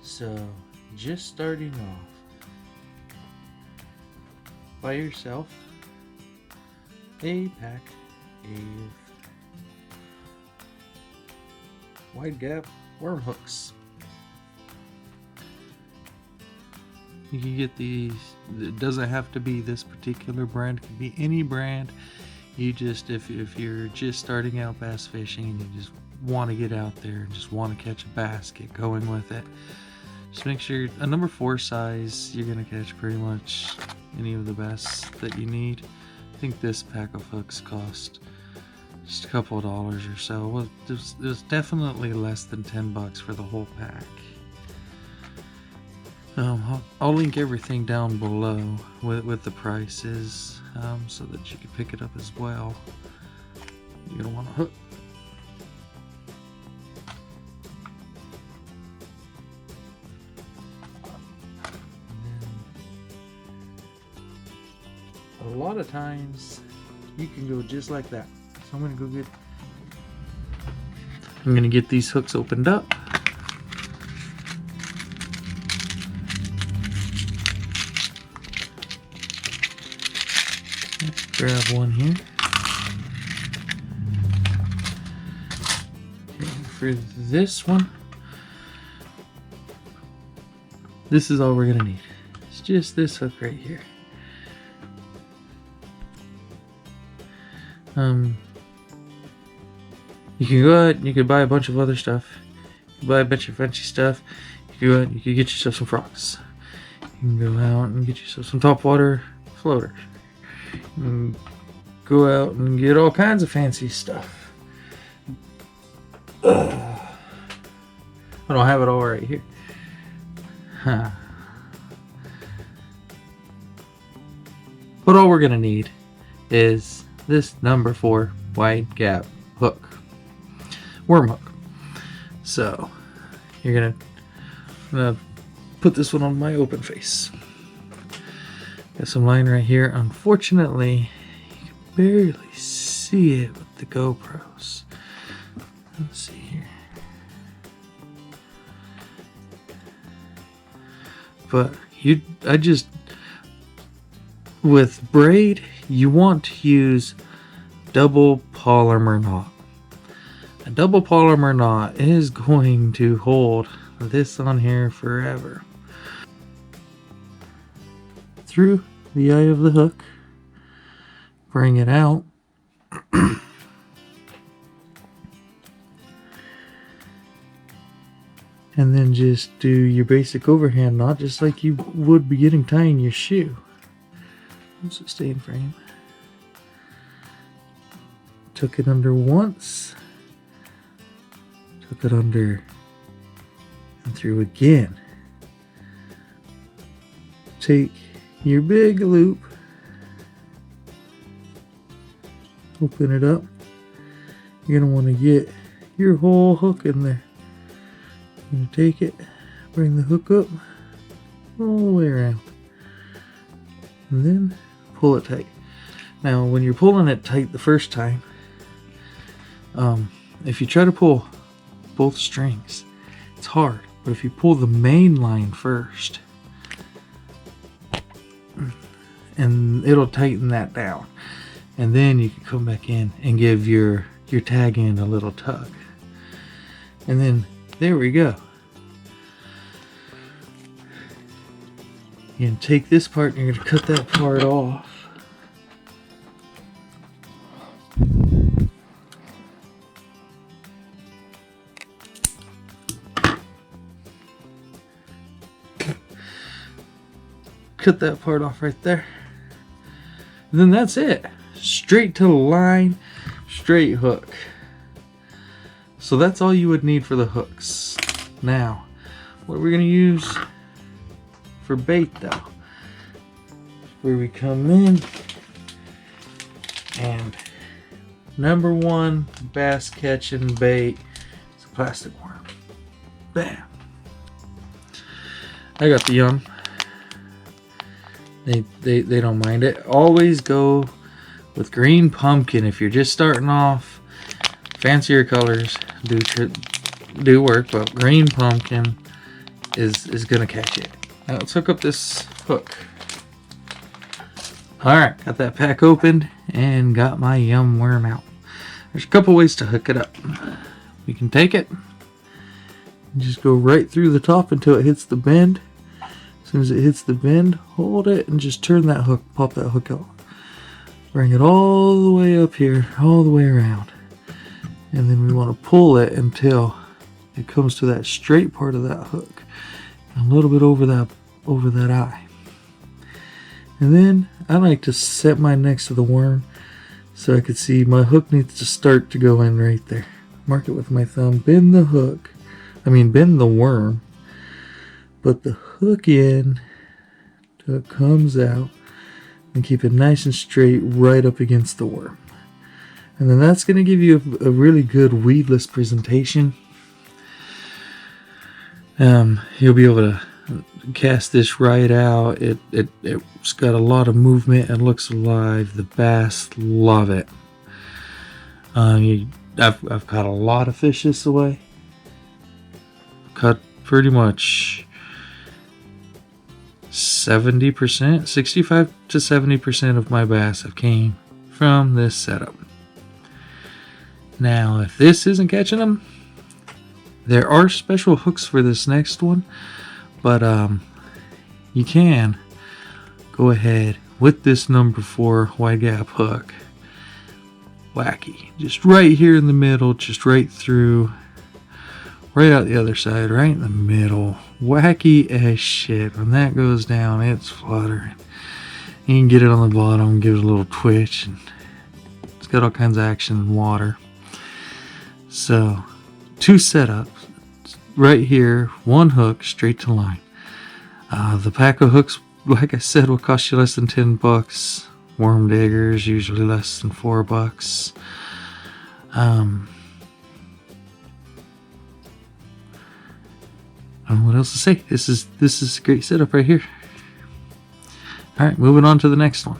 So, just starting off by yourself, a pack of wide gap worm hooks. You can get these, it doesn't have to be this particular brand, it can be any brand. You just, if you're just starting out bass fishing and you just want to get out there and just want to catch a bass, get going with it, just make sure a number 4 size, you're going to catch pretty much any of the bass that you need. I think this pack of hooks cost just a couple of dollars or so. Well, there's definitely less than 10 bucks for the whole pack. I'll link everything down below with the prices, so that you can pick it up as well. You're gonna want a hook. A lot of times you can go just like that. So I'm gonna get these hooks opened up. Let's grab one here. Okay, for this one, this is all we're gonna need. It's just this hook right here. You can go out and you can buy a bunch of other stuff. You can buy a bunch of fancy stuff. You can go out and you can get yourself some frogs. You can go out and get yourself some topwater floaters. You can go out and get all kinds of fancy stuff. I don't have it all right here. Huh. But all we're gonna need is this number 4 wide gap hook, worm hook. So you're gonna put this one on my open face. Got some line right here. Unfortunately, you can barely see it with the GoPros. Let's see here. But with braid, you want to use double polymer knot. A double polymer knot is going to hold this on here forever. Through the eye of the hook, bring it out. And then just do your basic overhand knot just like you would be tying your shoe. Let's stay in frame. Took it under once, took it under and through again. Take your big loop, open it up. You're gonna want to get your whole hook in there. You're gonna take it, bring the hook up all the way around, and then pull it tight. Now, when you're pulling it tight the first time, if you try to pull both strings, it's hard. But if you pull the main line first, and it'll tighten that down, and then you can come back in and give your tag end a little tug, and then there we go. You're gonna take this part and you're gonna cut that part off. Cut that part off right there. And then that's it. Straight to the line, straight hook. So that's all you would need for the hooks. Now, what we're gonna use for bait though, where we come in and number 1 bass catching bait is a plastic worm. Bam. I got the young. They don't mind it. Always go with green pumpkin if you're just starting off. Fancier colors do work, but green pumpkin is gonna catch it. Now let's hook up this hook. Alright, got that pack opened and got my yum worm out. There's a couple ways to hook it up. We can take it and just go right through the top until it hits the bend. As soon as it hits the bend, hold it and just turn that hook, pop that hook out. Bring it all the way up here, all the way around. And then we want to pull it until it comes to that straight part of that hook. A little bit over that eye. And then I like to set mine next to the worm so I could see my hook needs to start to go in right there. Mark it with my thumb, bend the worm, put the hook in till it comes out, and keep it nice and straight right up against the worm. And then that's going to give you a really good weedless presentation. You'll be able to cast this right out. It's got a lot of movement and looks alive. The bass love it. I've caught a lot of fish this way. Caught pretty much 70%, 65 to 70% of my bass have came from this setup. Now, if this isn't catching them, there are special hooks for this next one, but you can go ahead with this number 4 wide gap hook. Wacky, just right here in the middle, just right through, right out the other side, right in the middle. Wacky as shit. When that goes down, it's fluttering. You can get it on the bottom, give it a little twitch, and it's got all kinds of action in water. So, 2 setups, right here, 1 hook straight to line. The pack of hooks, like I said, will cost you less than $10. Worm diggers usually less than $4. What else to say? This is a great setup right here. All right, moving on to the next one.